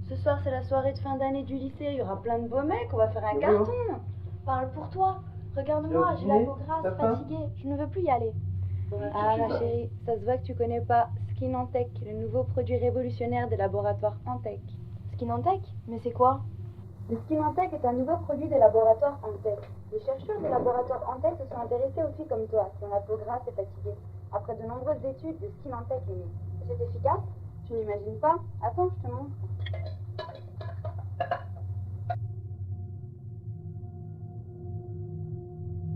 Ce soir, c'est la soirée de fin d'année du lycée. Il y aura plein de beaux mecs. On va faire un carton. Parle pour toi. Regarde-moi, j'ai la peau grasse, fatiguée. Je ne veux plus y aller. Ah, ma chérie, ça se voit que tu connais pas Skinantech, le nouveau produit révolutionnaire des laboratoires Antech. Skinantech? Mais c'est quoi? Le Skinantech est un nouveau produit des laboratoires Antech. Les chercheurs des laboratoires Antech se sont intéressés aux filles comme toi, qui ont la peau grasse et fatiguée. Après de nombreuses études, le Skinantech est né. C'est efficace? Tu n'imagines pas? Attends, je te montre.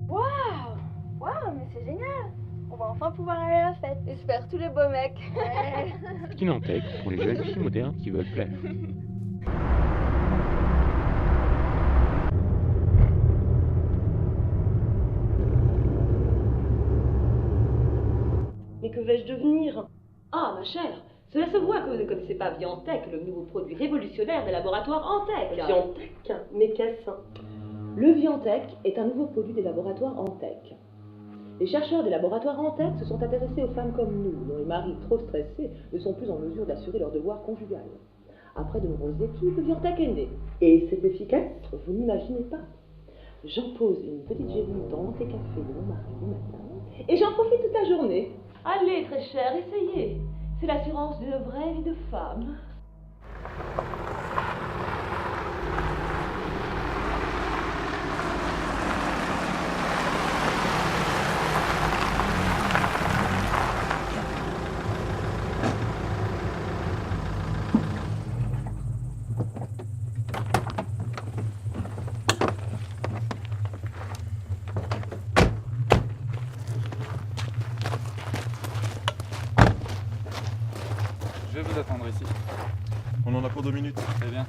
Waouh! Waouh, mais c'est génial! On va enfin pouvoir aller à la fête et se faire tous les beaux mecs. Ouais. Skinantech pour les jeunes filles modernes qui veulent plaire. Mais que vais-je devenir? Ah, ma chère, cela se voit que vous ne connaissez pas Viantech, le nouveau produit révolutionnaire des laboratoires Antech. Viantech? Mais qu'est-ce? Le Viantech est un nouveau produit des laboratoires Antech. Les chercheurs des laboratoires Antech se sont intéressés aux femmes comme nous, dont les maris trop stressés ne sont plus en mesure d'assurer leur devoir conjugal. Après de nombreuses études, le Viantech est né. Et c'est efficace? Vous n'imaginez pas. J'en pose une petite gélule dans l'anté-café de mon mari le matin, et j'en profite toute la journée. Allez, très cher, essayez. C'est l'assurance d'une vraie vie de femme. Je vais vous attendre ici. On en a pour 2 minutes. Très bien.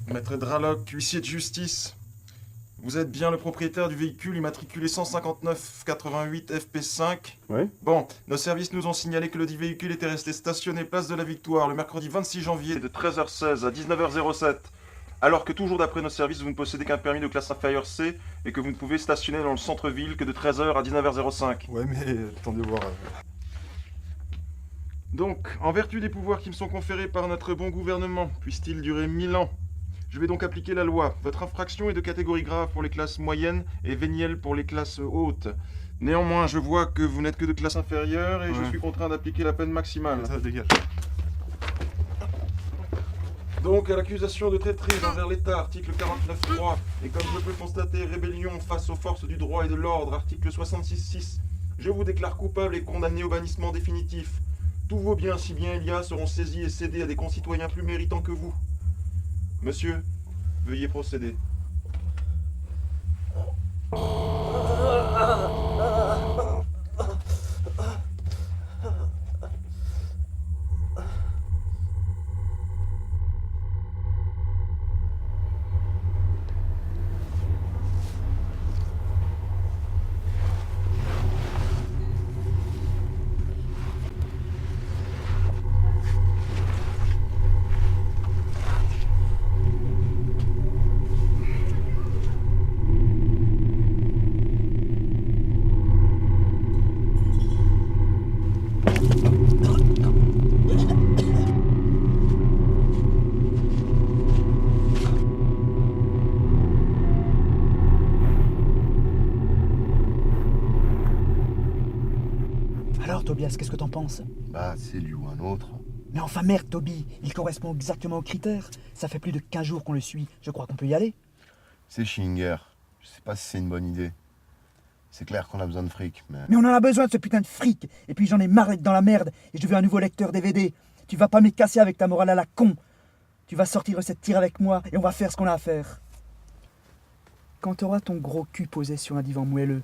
Maître Draloc, huissier de justice. Vous êtes bien le propriétaire du véhicule immatriculé 15988 FP5 ? Oui. Bon, nos services nous ont signalé que le dit véhicule était resté stationné place de la Victoire le mercredi 26 janvier de 13h16 à 19h07. Alors que toujours d'après nos services, vous ne possédez qu'un permis de classe inférieure C et que vous ne pouvez stationner dans le centre-ville que de 13h à 19h05. Ouais, mais attendez voir. Donc, en vertu des pouvoirs qui me sont conférés par notre bon gouvernement, puisse-t-il durer 1000 ans, je vais donc appliquer la loi. Votre infraction est de catégorie grave pour les classes moyennes et vénielle pour les classes hautes. Néanmoins, je vois que vous n'êtes que de classe inférieure et je suis contraint d'appliquer la peine maximale. Ça dégage. Donc, à l'accusation de traîtrise envers l'État, article 49.3, et comme je peux constater rébellion face aux forces du droit et de l'ordre, article 66.6, je vous déclare coupable et condamné au bannissement définitif. Tous vos biens, si bien il y a, seront saisis et cédés à des concitoyens plus méritants que vous. Monsieur, veuillez procéder. Alors, Tobias, qu'est-ce que t'en penses? Bah, c'est lui ou un autre. Mais enfin merde, Toby, il correspond exactement aux critères. Ça fait plus de 15 jours qu'on le suit, je crois qu'on peut y aller. C'est Schillinger. Je sais pas si c'est une bonne idée. C'est clair qu'on a besoin de fric, mais... Mais on en a besoin de ce putain de fric. Et puis j'en ai marre d'être dans la merde, et je veux un nouveau lecteur DVD. Tu vas pas me les casser avec ta morale à la con. Tu vas sortir de cette tire avec moi, et on va faire ce qu'on a à faire. Quand t'auras ton gros cul posé sur un divan moelleux,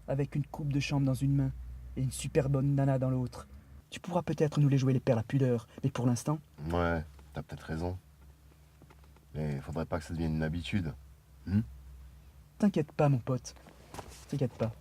avec une coupe de chambre dans une main, et une super bonne nana dans l'autre, tu pourras peut-être nous les jouer les perles à pudeur, mais pour l'instant... Ouais, t'as peut-être raison. Mais faudrait pas que ça devienne une habitude. T'inquiète pas, mon pote. T'inquiète pas.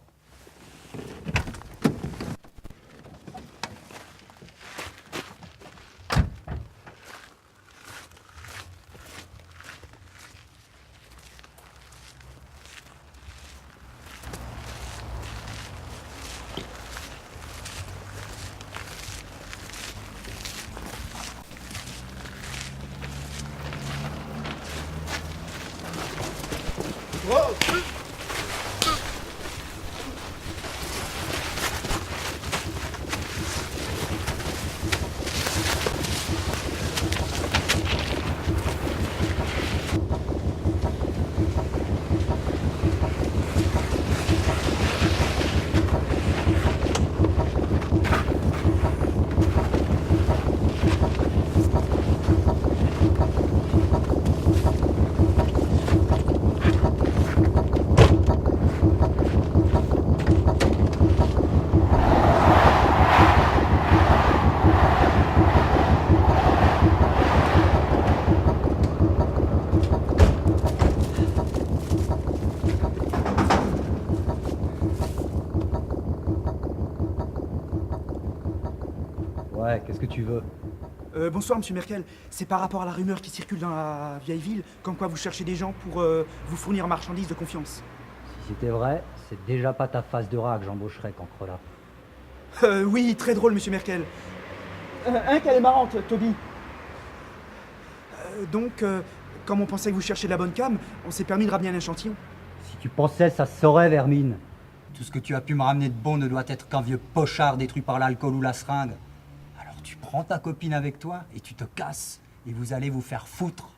Ouais, qu'est-ce que tu veux? Bonsoir, monsieur Merkel. C'est par rapport à la rumeur qui circule dans la vieille ville, comme quoi vous cherchez des gens pour vous fournir marchandises de confiance. Si c'était vrai, c'est déjà pas ta face de rat que j'embaucherais, cancrelat. Oui, très drôle, monsieur Merkel. Qu'elle est marrante, Toby. Donc, comme on pensait que vous cherchiez de la bonne cam, on s'est permis de ramener un échantillon. Si tu pensais, ça se saurait, vermine. Tout ce que tu as pu me ramener de bon ne doit être qu'un vieux pochard détruit par l'alcool ou la seringue. Alors tu prends ta copine avec toi et tu te casses, et vous allez vous faire foutre.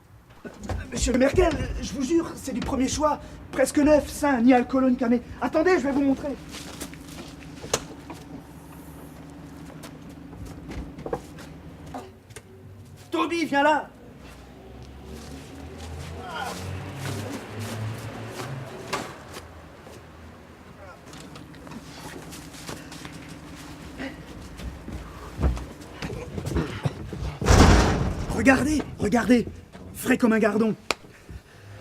Monsieur Merkel, je vous jure, c'est du premier choix. Presque neuf, sain, ni alcool ni camé. Attendez, je vais vous montrer. Toby, viens là. Regardez, regardez, frais comme un gardon.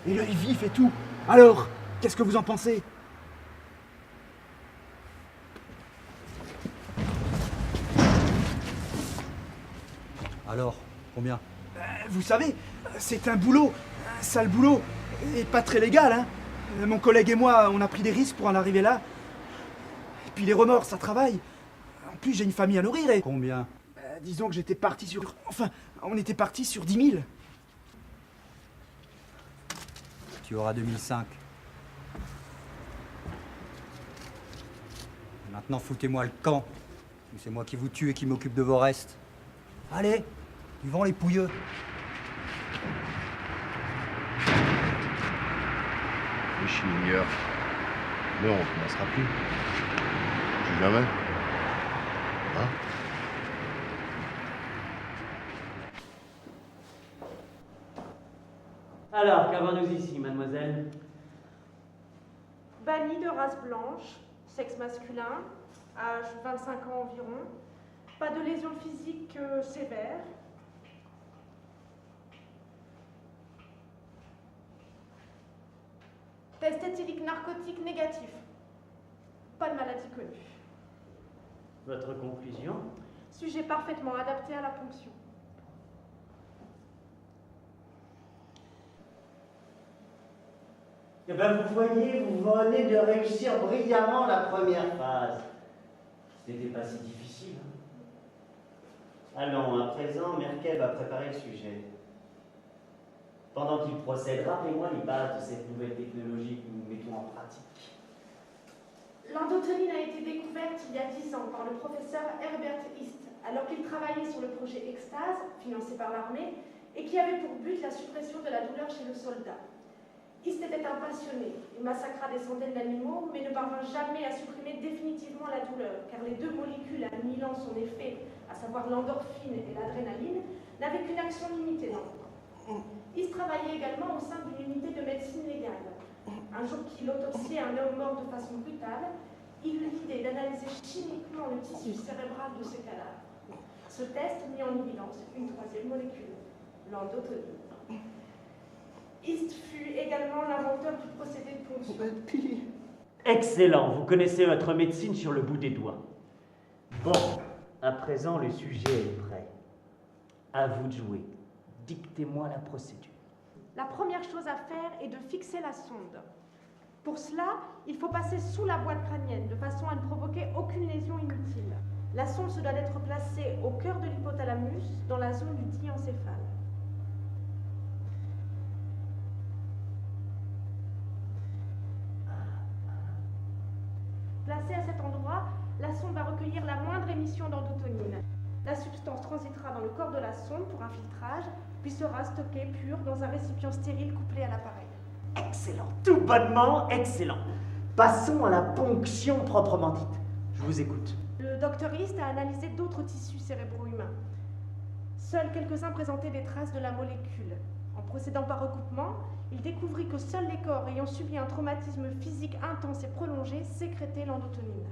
Et l'œil vif et tout. Alors, qu'est-ce que vous en pensez? Alors, combien? Vous savez, c'est un boulot, un sale boulot, et pas très légal, hein. Mon collègue et moi, on a pris des risques pour en arriver là. Et puis les remords, ça travaille. En plus, j'ai une famille à nourrir et... Combien? Disons que j'étais parti sur... Enfin, on était parti sur 10 000. Tu auras 2005. Maintenant, foutez-moi le camp. C'est moi qui vous tue et qui m'occupe de vos restes. Allez, du vent les pouilleux. Les Schillinger. Mais on commencera plus. Plus jamais. Hein? Alors, qu'avons-nous ici, mademoiselle? Banni de race blanche, sexe masculin, âge 25 ans environ, pas de lésions physiques sévères. Test éthylique narcotique négatif. Pas de maladie connue. Votre conclusion? Sujet parfaitement adapté à la ponction. Eh bien, vous voyez, vous venez de réussir brillamment la première phase. C'était pas si difficile. Hein? Allons, à présent, Merkel va préparer le sujet. Pendant qu'il procède, rappelez-moi les bases de cette nouvelle technologie que nous mettons en pratique. L'endotonine a été découverte il y a 10 ans par le professeur Herbert East, alors qu'il travaillait sur le projet Extase, financé par l'armée, et qui avait pour but la suppression de la douleur chez le soldat. East était un passionné. Il massacra des centaines d'animaux, mais ne parvint jamais à supprimer définitivement la douleur, car les deux molécules annihilant son effet, à savoir l'endorphine et l'adrénaline, n'avaient qu'une action limitée dans le corps. East travaillait également au sein d'une unité de médecine légale. Un jour qu'il autopsiait un homme mort de façon brutale, il eut l'idée d'analyser chimiquement le tissu cérébral de ce cadavre. Ce test mit en évidence une troisième molécule, l'endotonine. East fut également l'inventeur du procédé de ponction. Excellent, vous connaissez votre médecine sur le bout des doigts. Bon, à présent le sujet est prêt. À vous de jouer. Dictez-moi la procédure. La première chose à faire est de fixer la sonde. Pour cela, il faut passer sous la boîte crânienne de façon à ne provoquer aucune lésion inutile. La sonde se doit d'être placée au cœur de l'hypothalamus, dans la zone du diencéphale. Placée à cet endroit, la sonde va recueillir la moindre émission d'endotonine. La substance transitera dans le corps de la sonde pour un filtrage, puis sera stockée pure dans un récipient stérile couplé à l'appareil. Excellent, tout bonnement excellent. Passons à la ponction proprement dite. Je vous écoute. Le docteur East a analysé d'autres tissus cérébraux humains. Seuls quelques-uns présentaient des traces de la molécule. En procédant par recoupement, il découvrit que seuls les corps ayant subi un traumatisme physique intense et prolongé sécrétaient l'endotonine.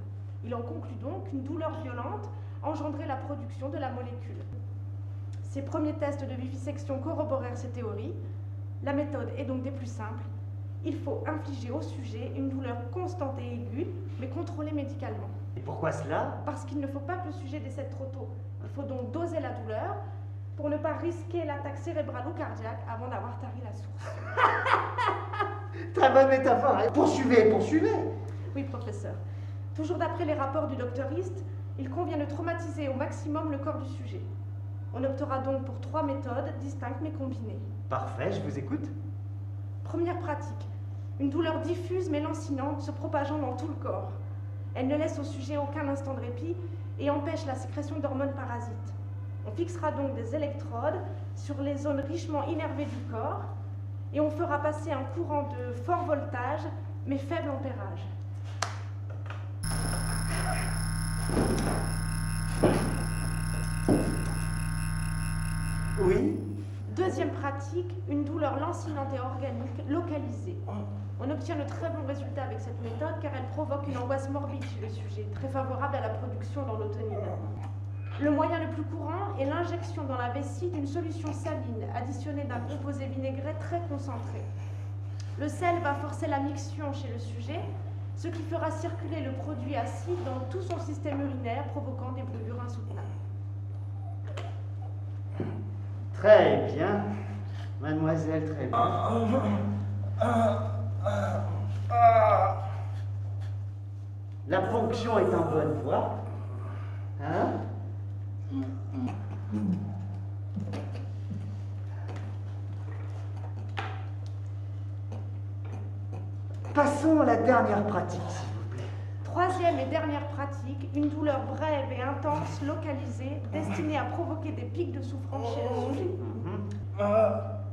Il en conclut donc qu'une douleur violente engendrait la production de la molécule. Ces premiers tests de vivisection corroborèrent ces théories. La méthode est donc des plus simples. Il faut infliger au sujet une douleur constante et aiguë, mais contrôlée médicalement. Et pourquoi cela? Parce qu'il ne faut pas que le sujet décède trop tôt. Il faut donc doser la douleur pour ne pas risquer l'attaque cérébrale ou cardiaque avant d'avoir tari la source. Très bonne métaphore. Poursuivez. Oui, professeur. Toujours d'après les rapports du docteur East, il convient de traumatiser au maximum le corps du sujet. On optera donc pour 3 méthodes distinctes mais combinées. Parfait, je vous écoute. Première pratique. Une douleur diffuse mais lancinante se propageant dans tout le corps. Elle ne laisse au sujet aucun instant de répit et empêche la sécrétion d'hormones parasites. On fixera donc des électrodes sur les zones richement innervées du corps et on fera passer un courant de fort voltage mais faible ampérage. Oui. Deuxième pratique, une douleur lancinante et organique localisée. On obtient de très bons résultats avec cette méthode car elle provoque une angoisse morbide chez le sujet, très favorable à la production d'andotonine. Le moyen le plus courant est l'injection dans la vessie d'une solution saline additionnée d'un composé vinaigré très concentré. Le sel va forcer la miction chez le sujet, ce qui fera circuler le produit acide dans tout son système urinaire, provoquant des brûlures insoutenables. Très bien. Mademoiselle, très bien. La ponction est en bonne voie. Hein? Passons à la dernière pratique, s'il vous plaît. Troisième et dernière pratique, une douleur brève et intense localisée, destinée à provoquer des pics de souffrance chez le sujet.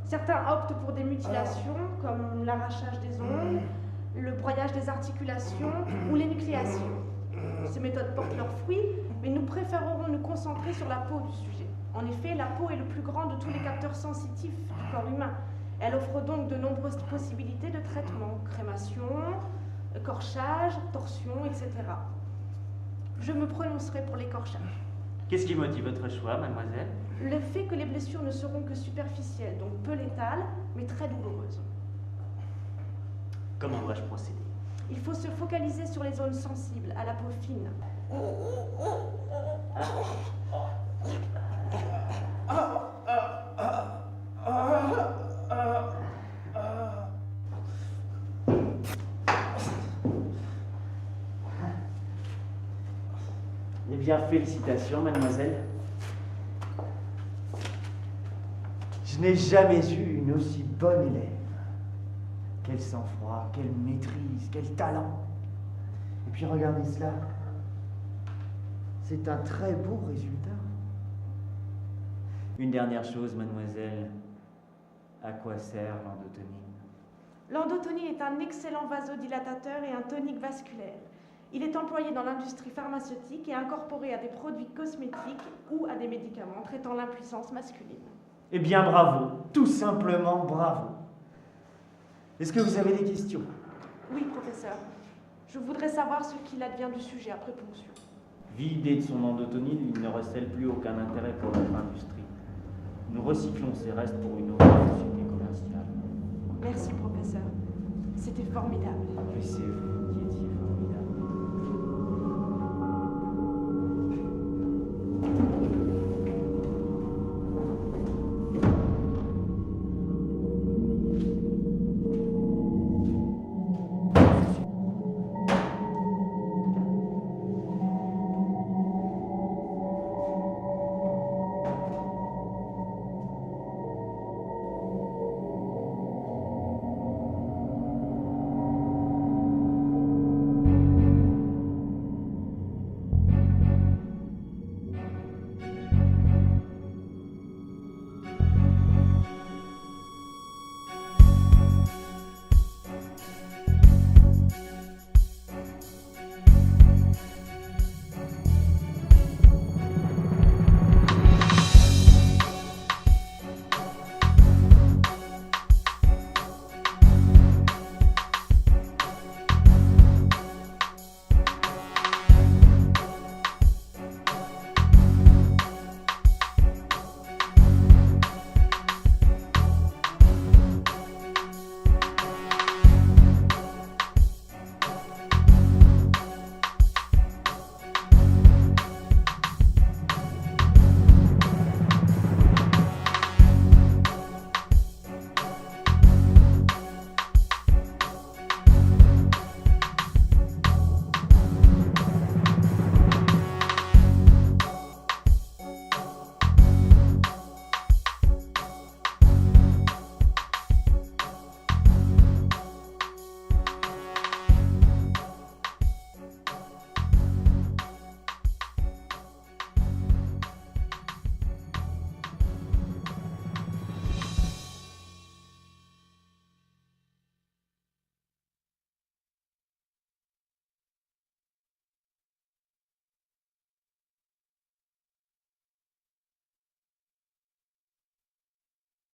Certains optent pour des mutilations, comme l'arrachage des ongles, le broyage des articulations ou l'énucléation. Ces méthodes portent leurs fruits, mais nous préférerons nous concentrer sur la peau du sujet. En effet, la peau est le plus grand de tous les capteurs sensitifs du corps humain. Elle offre donc de nombreuses possibilités de traitement, crémation, écorchage, torsion, etc. Je me prononcerai pour l'écorchage. Qu'est-ce qui motive votre choix, mademoiselle? Le fait que les blessures ne seront que superficielles, donc peu létales, mais très douloureuses. Comment dois-je procéder? Il faut se focaliser sur les zones sensibles, à la peau fine. Eh bien, félicitations, mademoiselle. Je n'ai jamais eu une aussi bonne élève. Quel sang-froid, quelle maîtrise, quel talent. Et puis regardez cela. C'est un très beau résultat. Une dernière chose, mademoiselle. À quoi sert l'endotonine? L'endotonine est un excellent vasodilatateur et un tonique vasculaire. Il est employé dans l'industrie pharmaceutique et incorporé à des produits cosmétiques ou à des médicaments traitant l'impuissance masculine. Eh bien, bravo. Tout simplement bravo. Est-ce que vous avez des questions? Oui, professeur. Je voudrais savoir ce qu'il advient du sujet après ponction. Vidé de son endotonine, il ne recèle plus aucun intérêt pour notre industrie. Nous recyclons ces restes pour une autre société commerciale. Merci, professeur. C'était formidable. Mais c'est vous qui étiez formidable.